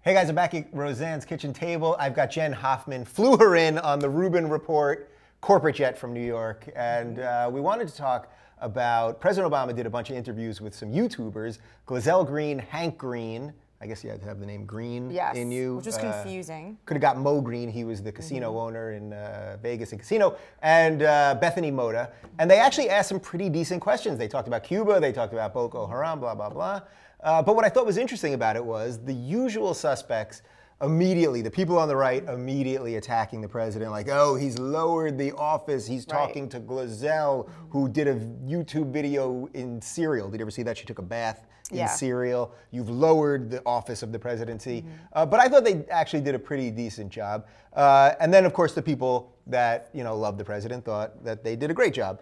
Hey guys, I'm back at Roseanne's kitchen table. I've got Jenn Hoffman. Flew her in on the Rubin Report corporate jet from New York. And we wanted to talk about, President Obama did a bunch of interviews with some YouTubers, Glozell Green, Hank Green. I guess you had to have the name Green in you. Which was confusing. Could have got Mo Green. He was the casino owner in Vegas and casino. And Bethany Mota. And they actually asked some pretty decent questions. They talked about Cuba. They talked about Boko Haram, blah, blah, blah. But what I thought was interesting about it was the usual suspects immediately, the people on the right immediately attacking the president, like, oh, he's lowered the office, he's talking to Glozell, who did a YouTube video in cereal. Did you ever see that? She took a bath in cereal. You've lowered the office of the presidency. But I thought they actually did a pretty decent job. And then, of course, the people that love the president thought that they did a great job.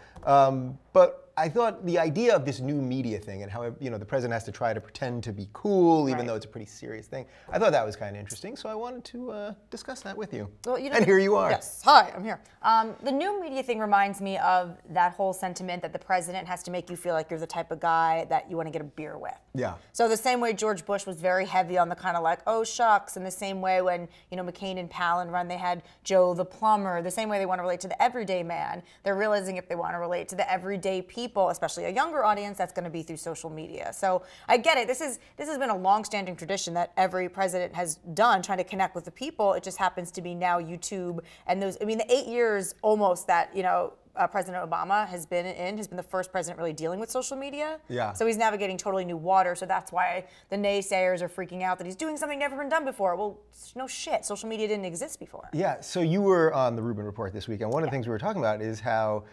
But I thought the idea of this new media thing and how the president has to try to pretend to be cool, even though it's a pretty serious thing, I thought that was kind of interesting. So I wanted to discuss that with you. Well, and here you are. Yes. Hi, I'm here. The new media thing reminds me of that whole sentiment that the president has to make you feel like you're the type of guy that you want to get a beer with. Yeah. So the same way George Bush was very heavy on the kind of like, oh shucks, and the same way when McCain and Palin run, they had Joe the plumber. The same way they want to relate to the everyday man. They're realizing if they want to relate to the everyday people, especially a younger audience, that's going to be through social media. So I get it. This has been a long-standing tradition that every president has done, trying to connect with the people. It just happens to be now YouTube and those. I mean, the 8 years almost that President Obama has been the first president really dealing with social media. Yeah. So he's navigating totally new water. So that's why the naysayers are freaking out that he's doing something never been done before. Well, no shit. Social media didn't exist before. Yeah. So you were on the Rubin Report this week, and one of the things we were talking about is how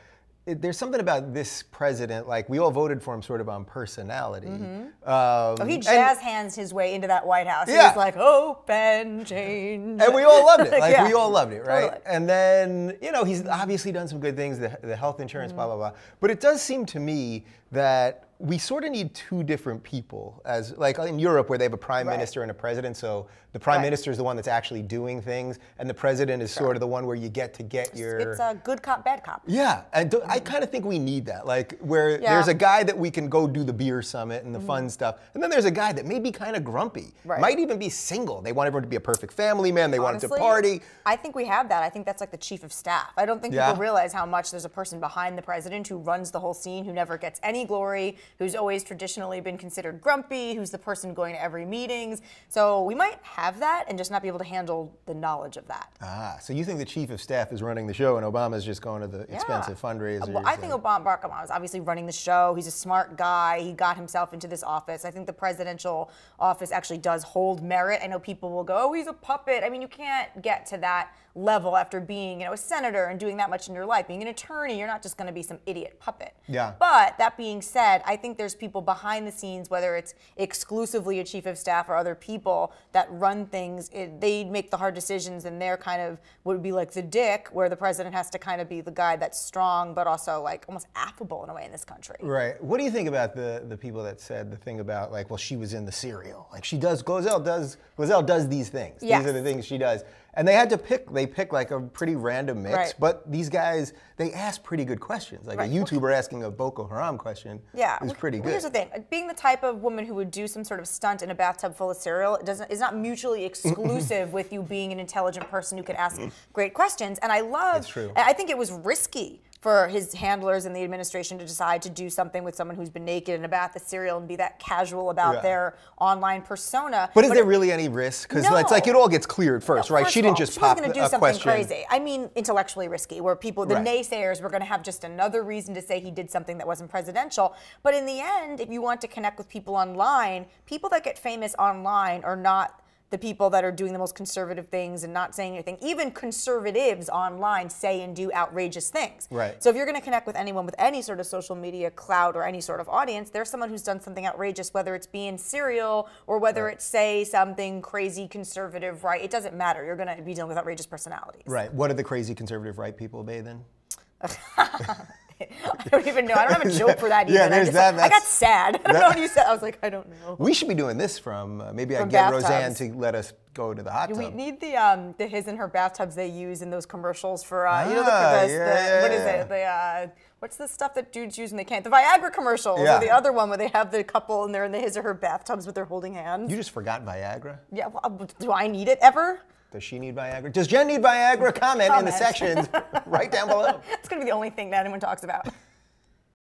there's something about this president, like we all voted for him sort of on personality. He jazz hands his way into that White House. He was like, hope and change. And we all loved it. Like we all loved it, right? Totally. And then, he's obviously done some good things, the health insurance, blah, blah, blah. But it does seem to me that we sort of need two different people, as like in Europe where they have a prime minister and a president. So the prime minister is the one that's actually doing things, and the president is sort of the one where you get your. It's a good cop, bad cop. Yeah, and I kind of think we need that, like where there's a guy that we can go do the beer summit and the fun stuff, and then there's a guy that may be kind of grumpy, might even be single. They want everyone to be a perfect family man. They want it to party. I think we have that. I think that's like the chief of staff. I don't think people realize how much there's a person behind the president who runs the whole scene, who never gets any glory, who's always traditionally been considered grumpy, who's the person going to every meetings. So we might have that and just not be able to handle the knowledge of that. Ah, so you think the chief of staff is running the show and Obama's just going to the expensive fundraisers? Well, I think Barack Obama is obviously running the show. He's a smart guy. He got himself into this office. I think the presidential office actually does hold merit. I know people will go, oh, he's a puppet. I mean, you can't get to that level after being a senator and doing that much in your life. Being an attorney, you're not just going to be some idiot puppet. Yeah. But that being said, I think there's people behind the scenes, whether it's exclusively a chief of staff or other people that run things, they make the hard decisions, and they're kind of would be like the dick, where the president has to kind of be the guy that's strong but also like almost affable in a way in this country. Right. What do you think about the people that said the thing about like, well, she was in the cereal, like she does, Glozell does these things. Yes. These are the things she does. And they had to pick, like a pretty random mix, but these guys, they asked pretty good questions. Like a YouTuber asking a Boko Haram question is pretty good. Here's the thing, being the type of woman who would do some sort of stunt in a bathtub full of cereal is not mutually exclusive with you being an intelligent person who can ask great questions. And I think it was risky for his handlers and the administration to decide to do something with someone who's been naked in a bath of cereal and be that casual about their online persona. But is there really any risk? Because it's like it all gets cleared first, right? She didn't just pop a question. She was going to do something crazy. I mean, intellectually risky, where people, the naysayers, were going to have just another reason to say he did something that wasn't presidential. But in the end, if you want to connect with people online, people that get famous online are not the people that are doing the most conservative things and not saying anything. Even conservatives online say and do outrageous things. Right. So if you're going to connect with anyone with any sort of social media clout or any sort of audience, there's someone who's done something outrageous, whether it's being cereal or whether it's say something crazy conservative right. It doesn't matter. You're going to be dealing with outrageous personalities. Right. What do the crazy conservative right people bathe in? I don't even know. I don't have a joke for that either. Yeah, there's that. I got sad. I don't know what you said. I was like, I don't know. We should be doing this from, maybe I From get bathtubs. Roseanne to let us go to the hot tub. We need the his and her bathtubs they use in those commercials for you know what is it? What's the stuff that dudes use when they can't? The Viagra commercials, or the other one where they have the couple and they're in his or her bathtubs but they're holding hands. You just forgot Viagra? Yeah. Well, do I need it ever? Does she need Viagra? Does Jen need Viagra? Comment in the sections right down below. It's gonna be the only thing that anyone talks about.